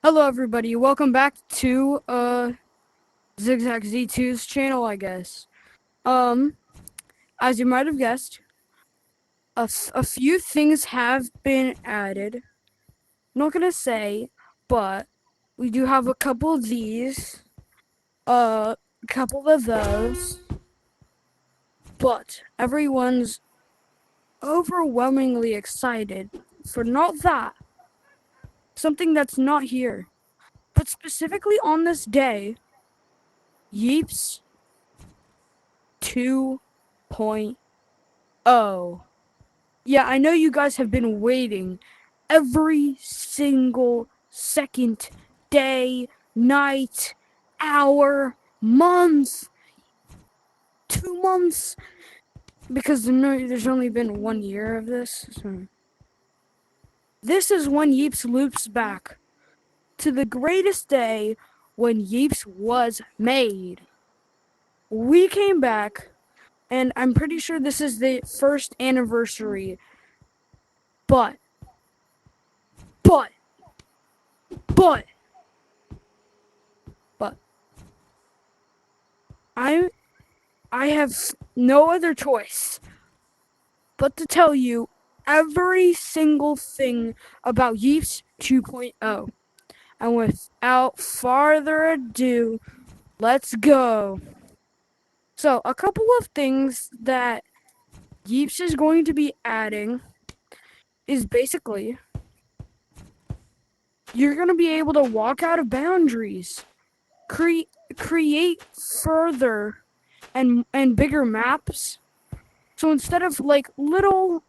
Hello everybody, welcome back to Zigzag Z2's channel, I guess. As you might have guessed, a few things have been added. Not gonna say, but we do have a couple of these, a couple of those, but everyone's overwhelmingly excited for not that, something that's not here, but specifically on this day, Yeeps 2.0. Yeah, I know you guys have been waiting every single second, day, night, hour, month, 2 months, because there's only been 1 year of this. So. This is when Yeeps loops back to the greatest day when Yeeps was made. We came back, and I'm pretty sure this is the first anniversary, but, but, but, but, I I have no other choice but to tell you every single thing about Yeeps 2.0. And without farther ado, let's go. So, a couple of things that Yeeps is going to be adding is basically you're going to be able to walk out of boundaries, create further and bigger maps. So instead of like little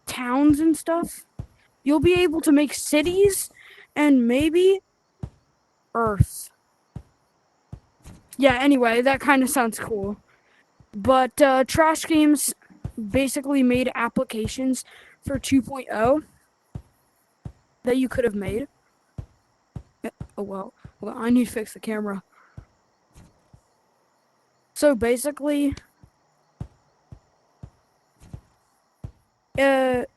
towns and stuff, you'll be able to make cities and maybe Earth. Yeah, anyway, that kind of sounds cool. But Trash Games basically made applications for 2.0 that you could have made. Oh, well, I need to fix the camera. So basically, the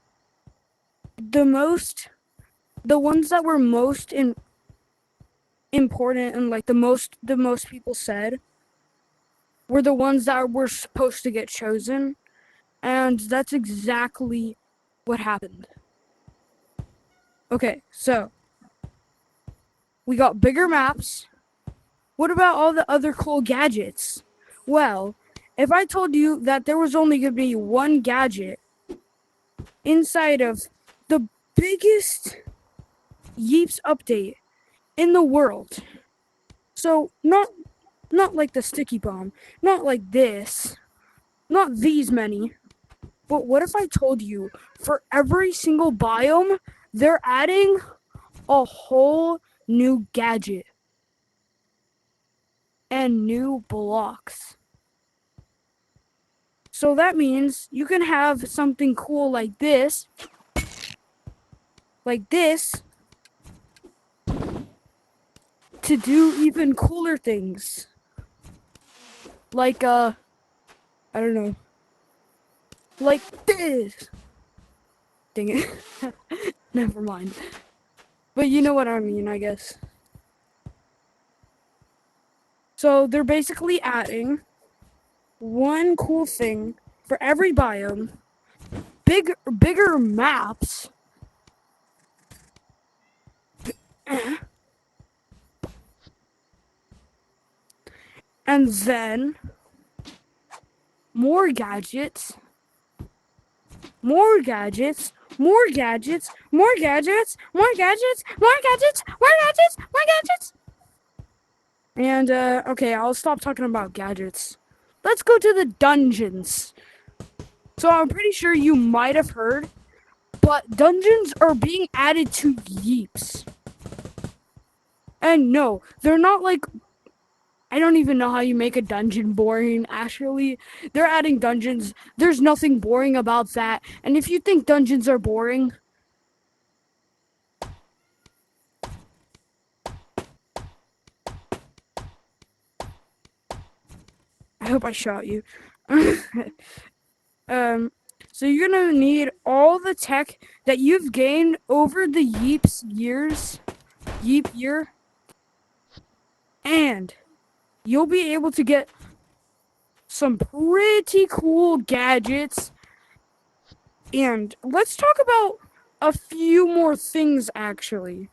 ones that were most important and like the most people said were the ones that were supposed to get chosen, and that's exactly what happened. Okay, so we got bigger maps. What about all the other cool gadgets? Well, if I told you that there was only going to be one gadget inside of the biggest Yeeps update in the world, so not like the sticky bomb, not like this, not these many, but what if I told you for every single biome, they're adding a whole new gadget and new blocks? So that means you can have something cool like this, to do even cooler things. Like, I don't know. Like this. Dang it. Never mind. But you know what I mean, I guess. So they're basically adding one cool thing for every biome, bigger maps, and then more gadgets, more gadgets, more gadgets, more gadgets, more gadgets, more gadgets, more gadgets, more gadgets. And okay, I'll stop talking about gadgets. Let's go to the dungeons. So I'm pretty sure you might have heard, but dungeons are being added to Yeeps. And no, they're not like, I don't even know how you make a dungeon boring, actually. They're adding dungeons. There's nothing boring about that. And if you think dungeons are boring, I hope I shot you. So you're gonna need all the tech that you've gained over the Yeeps years Yeep year, and you'll be able to get some pretty cool gadgets. And let's talk about a few more things actually.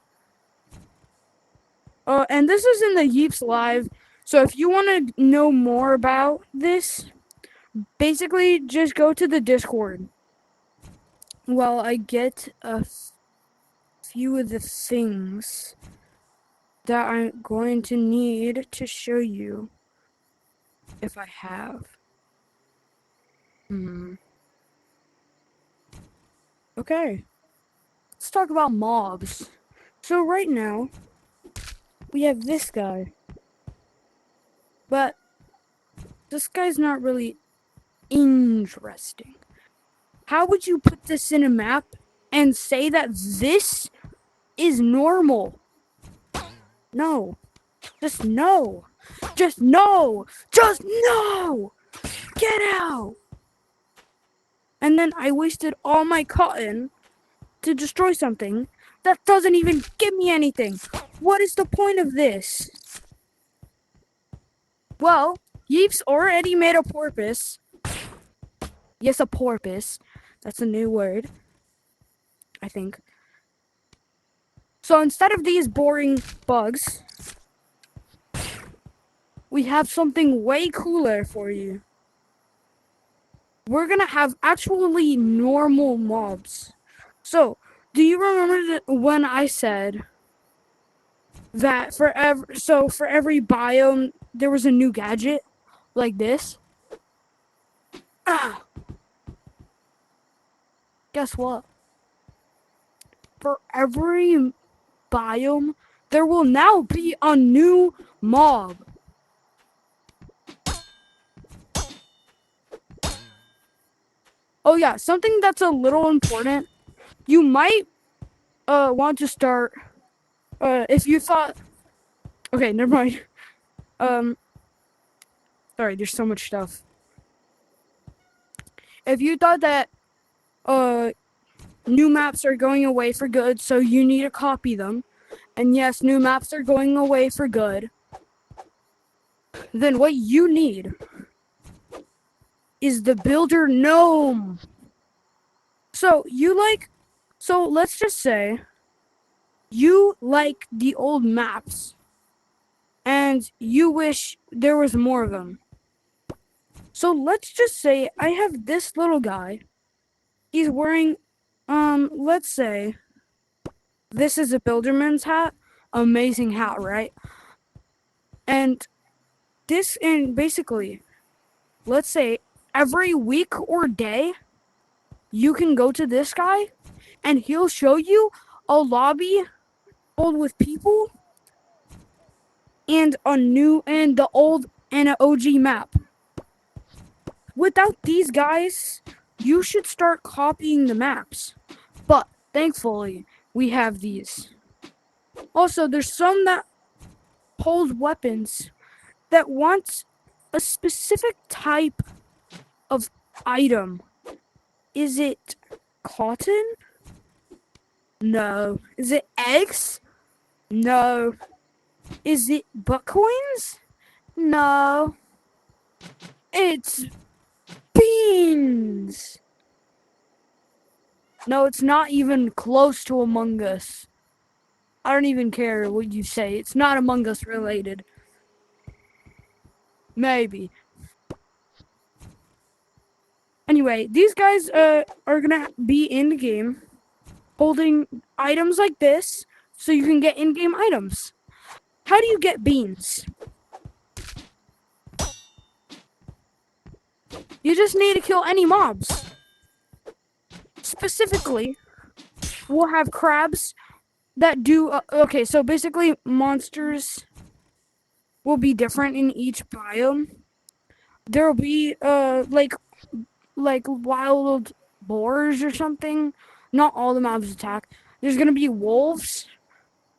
And this is in the Yeeps Live. So if you want to know more about this, basically just go to the Discord. While I get a few of the things that I'm going to need to show you if I have. Okay, let's talk about mobs. So right now, we have this guy. But this guy's not really interesting. How would you put this in a map and say that this is normal? No. Just no. Just no. Just no. Get out. And then I wasted all my cotton to destroy something that doesn't even give me anything. What is the point of this? Well, Yeeps already made a porpoise. Yes, a porpoise. That's a new word, I think. So instead of these boring bugs, we have something way cooler for you. We're gonna have actually normal mobs. So, do you remember when I said that for every biome there was a new gadget like this? Ah, guess what? For every biome there will now be a new mob. Oh yeah, something that's a little important. You might want to start if you thought okay, never mind. Um sorry, there's so much stuff. If you thought that uh new maps are going away for good, so you need to copy them. And yes, new maps are going away for good. Then what you need is the builder gnome. So so let's just say you like the old maps and you wish there was more of them. So let's just say I have this little guy. He's wearing, let's say this is a Builderman's hat. Amazing hat, right? And basically, let's say every week or day, you can go to this guy and he'll show you a lobby filled with people and the old and an OG map. Without these guys, you should start copying the maps. But thankfully, we have these. Also, there's some that hold weapons that want a specific type of item. Is it cotton? No. Is it eggs? No. Is it buckcoins? No. It's beans. No, it's not even close to Among Us. I don't even care what you say. It's not Among Us related. Maybe. Anyway, these guys are gonna be in the game holding items like this so you can get in-game items. How do you get beans? You just need to kill any mobs. Specifically, we'll have crabs that do okay, so basically monsters will be different in each biome. There'll be like wild boars or something. Not all the mobs attack. There's gonna be wolves.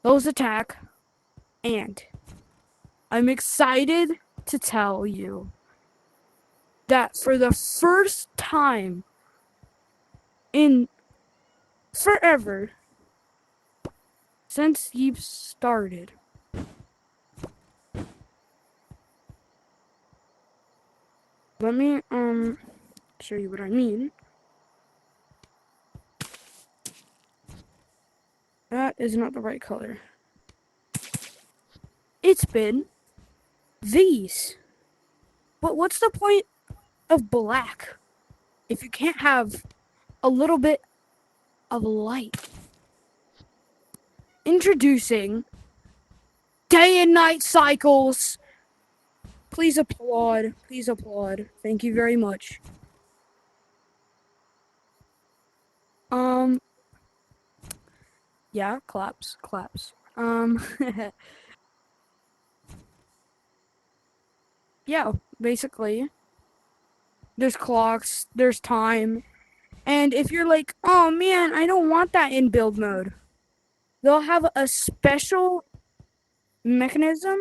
Those attack. And I'm excited to tell you that for the first time in forever, since Yeeps started. Let me show you what I mean. That is not the right color. It's been these. But what's the point of black if you can't have a little bit of light? Introducing day and night cycles. Please applaud. Please applaud. Thank you very much. Yeah, claps, claps. Yeah, basically. There's clocks, there's time. And if you're like, oh man, I don't want that in build mode, they'll have a special mechanism.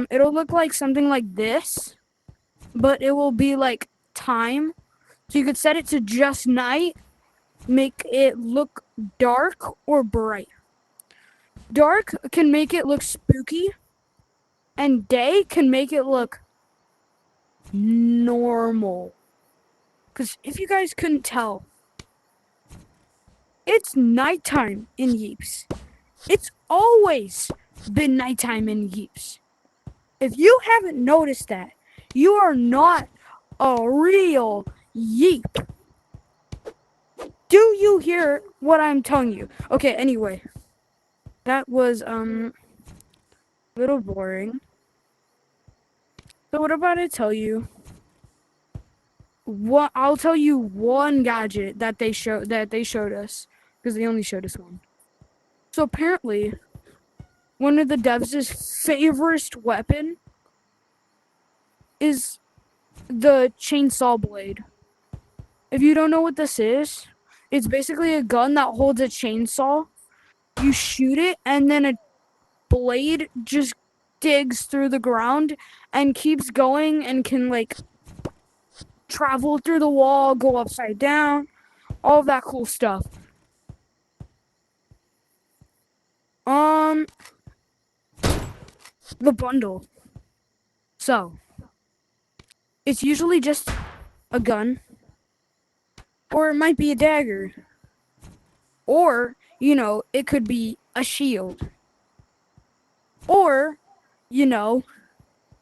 It'll look like something like this, but it will be like time. So you could set it to just night, make it look dark or bright. Dark can make it look spooky, and day can make it look normal. Because if you guys couldn't tell, it's nighttime in Yeeps. It's always been nighttime in Yeeps. If you haven't noticed that, you are not a real Yeep. Do you hear what I'm telling you? Okay, anyway. That was a little boring. So what about I tell you? What I'll tell you one gadget that they showed us, because they only showed us one. So apparently, one of the devs' favorite weapon is the chainsaw blade. If you don't know what this is, it's basically a gun that holds a chainsaw. You shoot it, and then a blade just digs through the ground and keeps going and can like travel through the wall, go upside down, all of that cool stuff. The bundle. So, it's usually just a gun, or it might be a dagger, or, it could be a shield, or,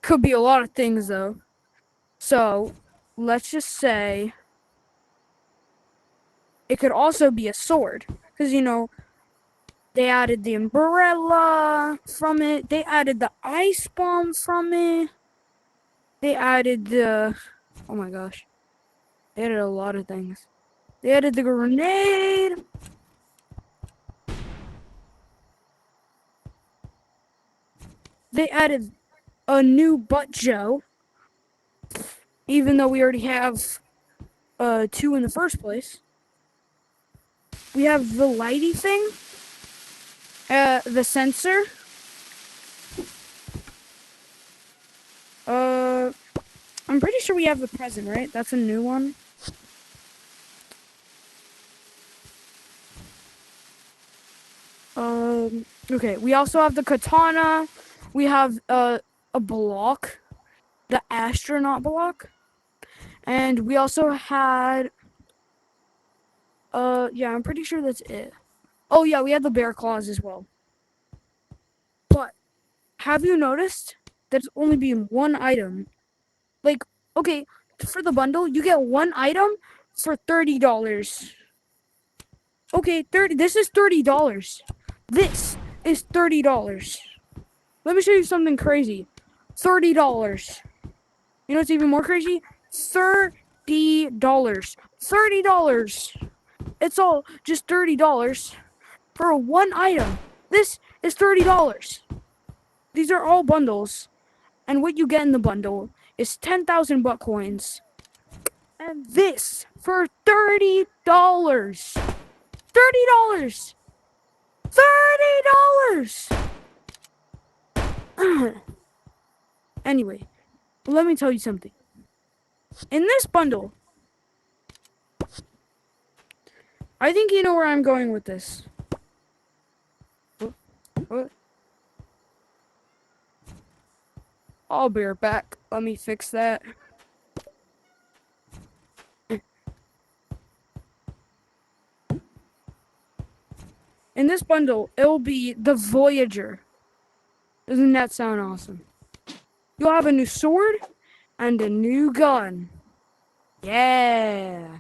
could be a lot of things though. So, let's just say it could also be a sword, because, they added the umbrella from it, they added the ice bomb from it, they added the, oh my gosh, they added a lot of things. They added the grenade. They added a new butt Joe, even though we already have two in the first place. We have the lighty thing, the sensor. I'm pretty sure we have the present, right? That's a new one. Okay. We also have the katana. We have a block, the astronaut block, and we also had. Yeah, I'm pretty sure that's it. Oh yeah, we had the bear claws as well. But have you noticed there's only been one item? Like, okay, for the bundle, you get one item for $30. Okay, 30. This is $30. This is $30. Let me show you something crazy. $30. You know what's even more crazy? $30. $30. It's all just $30 for one item. This is $30. These are all bundles, and what you get in the bundle is 10,000 butt coins. And this for $30. $30. $30. Anyway, let me tell you something. In this bundle, I think you know where I'm going with this. What? I'll be right back. Let me fix that. In this bundle, it'll be the Voyager. Doesn't that sound awesome? You'll have a new sword and a new gun. Yeah.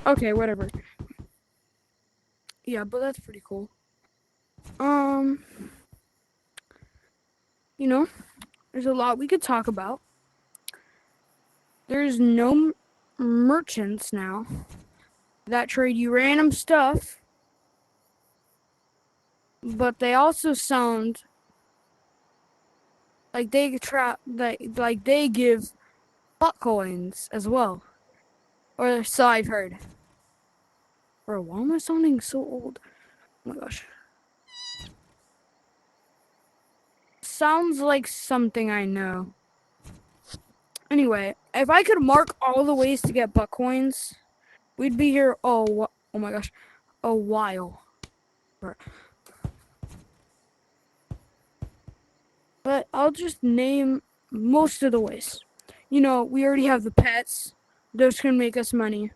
Okay, whatever. Yeah, but that's pretty cool. Um, you know, there's a lot we could talk about. There's no merchants now that trade you random stuff, but they also sound like they give butt coins as well. Or so I've heard. Bro, why am I sounding so old? Oh my gosh. Sounds like something I know. Anyway, if I could mark all the ways to get butt coins, we'd be here. Oh my gosh, a while. But I'll just name most of the ways. You know, we already have the pets. Those can make us money.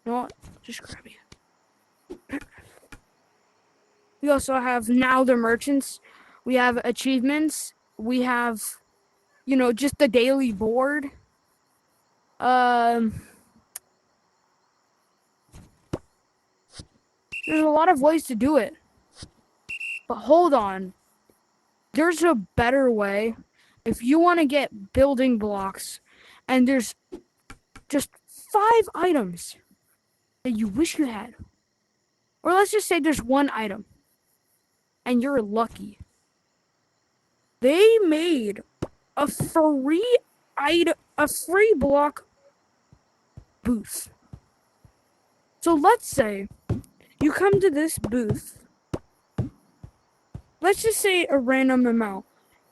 You know what? Just grab it. We also have now the merchants. We have achievements. We have, just the daily board. Um, there's a lot of ways to do it. But hold on. There's a better way. If you want to get building blocks and there's just 5 items that you wish you had, or let's just say there's one item and you're lucky. They made a free block booth. So let's say you come to this booth. Let's just say a random amount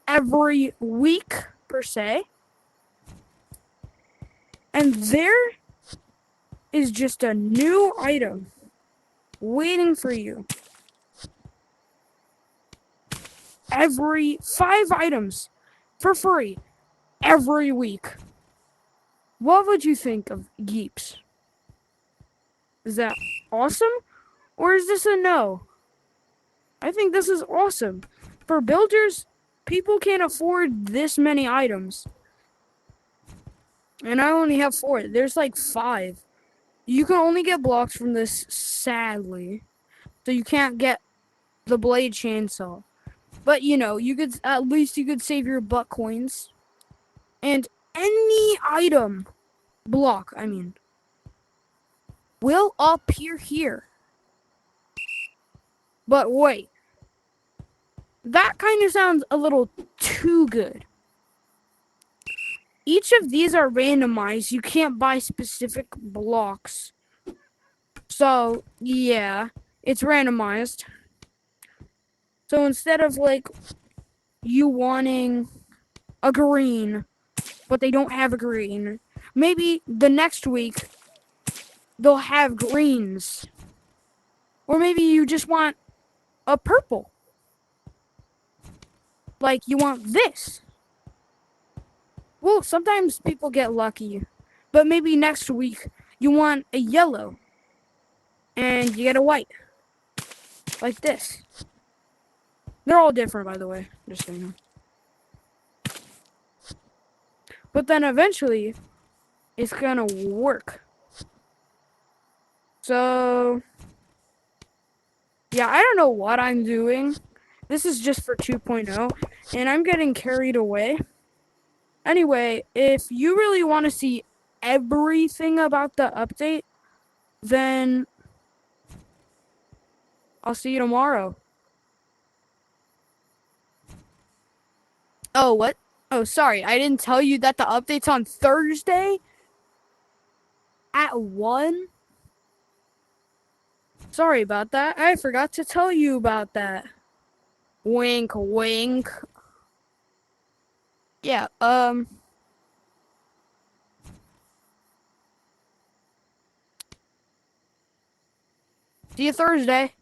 every week per se. And there is just a new item waiting for you. Every 5 items for free every week. What would you think of Yeeps? Is that awesome? Or is this a no? I think this is awesome. For builders, people can't afford this many items. And I only have 4. There's like 5. You can only get blocks from this, sadly. So you can't get the blade chainsaw. But at least you could save your butt coins. And any item block, will appear here. But wait. That kind of sounds a little too good. Each of these are randomized. You can't buy specific blocks. So, yeah, it's randomized. So instead of like you wanting a green, but they don't have a green, maybe the next week they'll have greens. Or maybe you just want a purple. Like you want this. Well, sometimes people get lucky, but maybe next week you want a yellow and you get a white. Like this. They're all different, by the way. Just so you know. But then eventually, it's gonna work. So, yeah, I don't know what I'm doing. This is just for 2.0, and I'm getting carried away. Anyway, if you really want to see everything about the update, then I'll see you tomorrow. Oh, what? Oh, sorry. I didn't tell you that the update's on Thursday. At 1? Sorry about that. I forgot to tell you about that. Wink, wink. Yeah, see you Thursday.